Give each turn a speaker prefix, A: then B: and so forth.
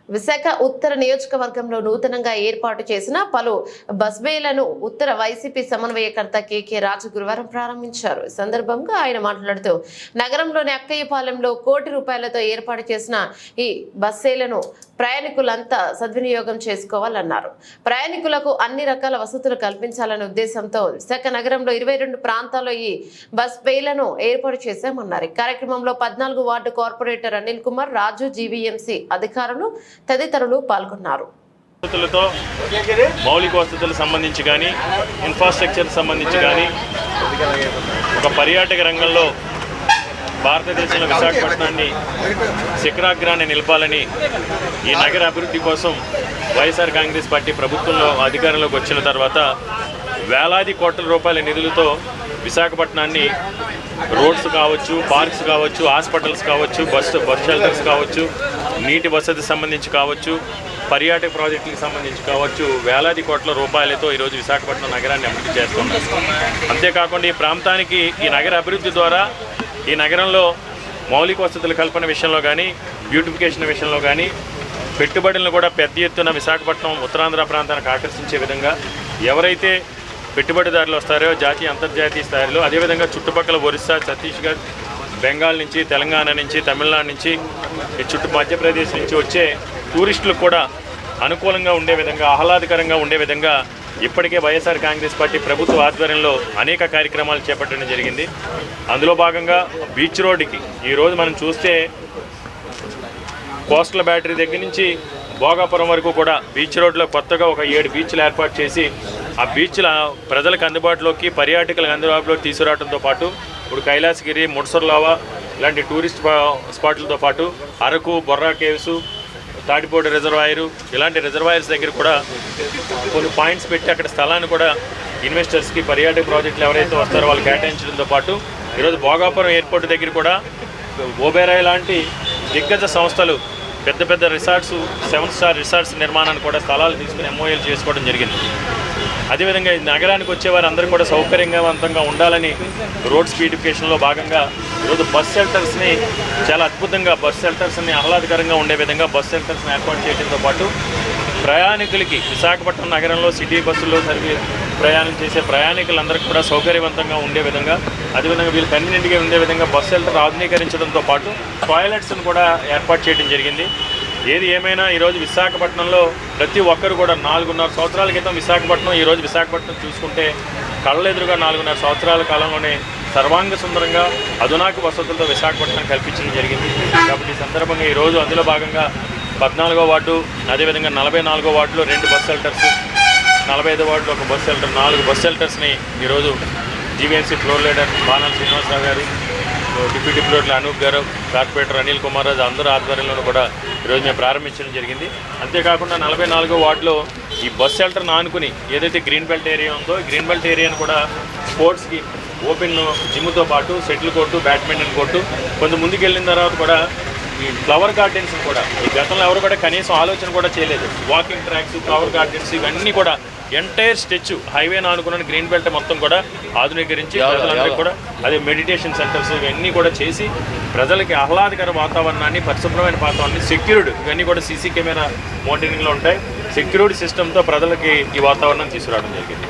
A: విశాఖ ఉత్తర నియోజకవర్గంలో నూతనంగా ఏర్పాటు చేసిన పలు బస్ బేలను ఉత్తర వైసీపీ సమన్వయకర్త కేకే రాజు గురువారం ప్రారంభించారు. ఈ సందర్భంగా ఆయన మాట్లాడుతూ నగరంలోని అక్కయ్యపాలెంలో ₹1,00,00,000తో ఏర్పాటు చేసిన ఈ బస్సేలను ప్రయాణికులంతా సద్వినియోగం చేసుకోవాలన్నారు. ప్రయాణికులకు అన్ని రకాల వసతులు కల్పించాలనే ఉద్దేశంతో విశాఖ నగరంలో 22 ప్రాంతాల్లో ఈ బస్ బేలను ఏర్పాటు చేశామన్నారు. ఈ కార్యక్రమంలో 14 వార్డు కార్పొరేటర్ అనిల్ కుమార్, రాజు, జీవీఎంసీ అధికారులు తదితరులు పాల్గొన్నారు.
B: మౌలిక వసతులకు సంబంధించి కానీ ఇన్ఫ్రాస్ట్రక్చర్ సంబంధించి కానీ ఒక పర్యాటక రంగంలో భారతదేశంలో విశాఖపట్నాన్ని శిఖరాగ్రాన్ని నిలపాలని ఈ నగర అభివృద్ధి కోసం వైఎస్ఆర్ కాంగ్రెస్ పార్టీ ప్రభుత్వంలో అధికారంలోకి వచ్చిన తర్వాత వేలాది కోట్ల రూపాయల నిధులతో విశాఖపట్నాన్ని రోడ్స్ కావచ్చు, పార్క్స్ కావచ్చు, హాస్పిటల్స్ కావచ్చు, బస్ షెల్టర్స్ కావచ్చు, నీటి వసతి సంబంధించి కావచ్చు, పర్యాటక ప్రాజెక్టులకు సంబంధించి కావచ్చు, వేలాది కోట్ల రూపాయలతో ఈరోజు విశాఖపట్నం నగరాన్ని అభివృద్ధి చేస్తున్నారు. అంతేకాకుండా ఈ ప్రాంతానికి ఈ నగర అభివృద్ధి ద్వారా ఈ నగరంలో మౌలిక వసతుల కల్పన విషయంలో కానీ, బ్యూటిఫికేషన్ విషయంలో కానీ పెట్టుబడులను కూడా పెద్ద ఎత్తున విశాఖపట్నం ఉత్తరాంధ్ర ప్రాంతానికి ఆకర్షించే విధంగా ఎవరైతే పెట్టుబడిదారులు వస్తారో జాతీయ అంతర్జాతీయ స్థాయిలో, అదేవిధంగా చుట్టుపక్కల ఒరిస్సా, ఛత్తీస్గఢ్, బెంగాల్ నుంచి, తెలంగాణ నుంచి, తమిళనాడు నుంచి, ఈ మధ్యప్రదేశ్ నుంచి వచ్చే టూరిస్టులకు కూడా అనుకూలంగా ఉండే విధంగా, ఆహ్లాదకరంగా ఉండే విధంగా ఇప్పటికే వైఎస్ఆర్ కాంగ్రెస్ పార్టీ ప్రభుత్వ ఆధ్వర్యంలో అనేక కార్యక్రమాలు చేపట్టడం జరిగింది. అందులో భాగంగా బీచ్ రోడ్డుకి ఈరోజు మనం చూస్తే కోస్టల్ బ్యాటరీ దగ్గర నుంచి భోగాపురం వరకు కూడా బీచ్ రోడ్లో కొత్తగా ఒక 7 బీచ్లు ఏర్పాటు చేసి ఆ బీచ్ల ప్రజలకు అందుబాటులోకి, పర్యాటకులకు అందుబాటులోకి తీసుకురావడంతో పాటు ఇప్పుడు కైలాసగిరి, ముడ్సర్లావా ఇలాంటి టూరిస్ట్ స్పాట్లతో పాటు అరకు, బొర్రా కేవ్స్, తాటిపూడి రిజర్వాయరు ఇలాంటి రిజర్వాయర్స్ దగ్గర కూడా కొన్ని పాయింట్స్ పెట్టి అక్కడ స్థలాన్ని కూడా ఇన్వెస్టర్స్కి, పర్యాటక ప్రాజెక్టులు ఎవరైతే వస్తారో వాళ్ళు కేటాయించడంతో పాటు ఈరోజు భోగాపురం ఎయిర్పోర్ట్ దగ్గర కూడా ఓబెరాయ్ లాంటి దిగ్గజ సంస్థలు పెద్ద పెద్ద రిసార్ట్స్, 7 స్టార్ రిసార్ట్స్ నిర్మాణాన్ని కూడా స్థలాలు తీసుకుని ఎంఓఏలు చేసుకోవడం జరిగింది. అదేవిధంగా ఈ నగరానికి వచ్చేవారు అందరూ కూడా సౌకర్యవంతంగా ఉండాలని రోడ్ బ్యూటిఫికేషన్లో భాగంగా ఈరోజు బస్ షెల్టర్స్ని చాలా అద్భుతంగా ఆహ్లాదకరంగా ఉండే విధంగా బస్ షెల్టర్స్ని ఏర్పాటు చేయడంతో పాటు ప్రయాణికులకి విశాఖపట్నం నగరంలో సిటీ బస్సుల్లో ప్రయాణం చేసే ప్రయాణికులందరికీ కూడా సౌకర్యవంతంగా ఉండే విధంగా, అదేవిధంగా వీళ్ళు కన్వీనియంట్గా ఉండే విధంగా బస్ షెల్టర్ ఆధునీకరించడంతో పాటు టాయిలెట్స్ను కూడా ఏర్పాటు చేయడం జరిగింది. ఏది ఏమైనా ఈరోజు విశాఖపట్నంలో ప్రతి ఒక్కరు కూడా 4.5 సంవత్సరాల క్రితం విశాఖపట్నం, ఈరోజు విశాఖపట్నం చూసుకుంటే కళ్ళెదురుగా 4.5 సంవత్సరాల కాలంలోనే సర్వాంగ సుందరంగా అధునాక వసతులతో విశాఖపట్నం కల్పించడం జరిగింది. కాబట్టి ఈ సందర్భంగా ఈరోజు అందులో భాగంగా 14వ వార్డు, అదేవిధంగా 44వ వార్డులో 2 బస్ షెల్టర్స్, 45వ వార్డులో 1 బస్ షెల్టర్, 4 బస్ షెల్టర్స్ని ఈరోజు జీవీఎంసీ ఫ్లోర్ లీడర్ బాణం శ్రీనివాసరావు గారు, డిప్యూటీ ఫ్లోర్ అనూప్ గారు, కార్పొరేటర్ అనిల్ కుమార్ రాజు అందరూ ఆధ్వర్యంలో కూడా ఈరోజు మేము ప్రారంభించడం జరిగింది. అంతేకాకుండా 44వ వార్డులో ఈ బస్ షెల్టర్ను ఆనుకుని ఏదైతే గ్రీన్ బెల్ట్ ఏరియా ఉందో గ్రీన్ బెల్ట్ ఏరియాను కూడా స్పోర్ట్స్కి ఓపెన్ జిమ్తో పాటు షటిల్ కోర్టు, బ్యాడ్మింటన్ కోర్టు, కొంత ముందుకు వెళ్ళిన తర్వాత కూడా ఈ ఫ్లవర్ గార్డెన్స్ కూడా ఈ గతంలో ఎవరు కూడా కనీసం ఆలోచన కూడా చేయలేదు. వాకింగ్ ట్రాక్స్, ఫ్లవర్ గార్డెన్స్ ఇవన్నీ కూడా ఎంటైర్ స్ట్రెచ్ హైవేను ఆనుకున్న గ్రీన్ బెల్ట్ మొత్తం కూడా ఆధునీకరించి ప్రజలందరికీ కూడా అదే మెడిటేషన్ సెంటర్స్ ఇవన్నీ కూడా చేసి ప్రజలకి ఆహ్లాదకర వాతావరణాన్ని, పరిశుభ్రమైన వాతావరణాన్ని, సెక్యూర్డ్ ఇవన్నీ కూడా సీసీ కెమెరా మోనిటరింగ్లో ఉంటాయి. సెక్యూరిటీ సిస్టమ్తో ప్రజలకి ఈ వాతావరణం తీసుకురావడం జరిగింది.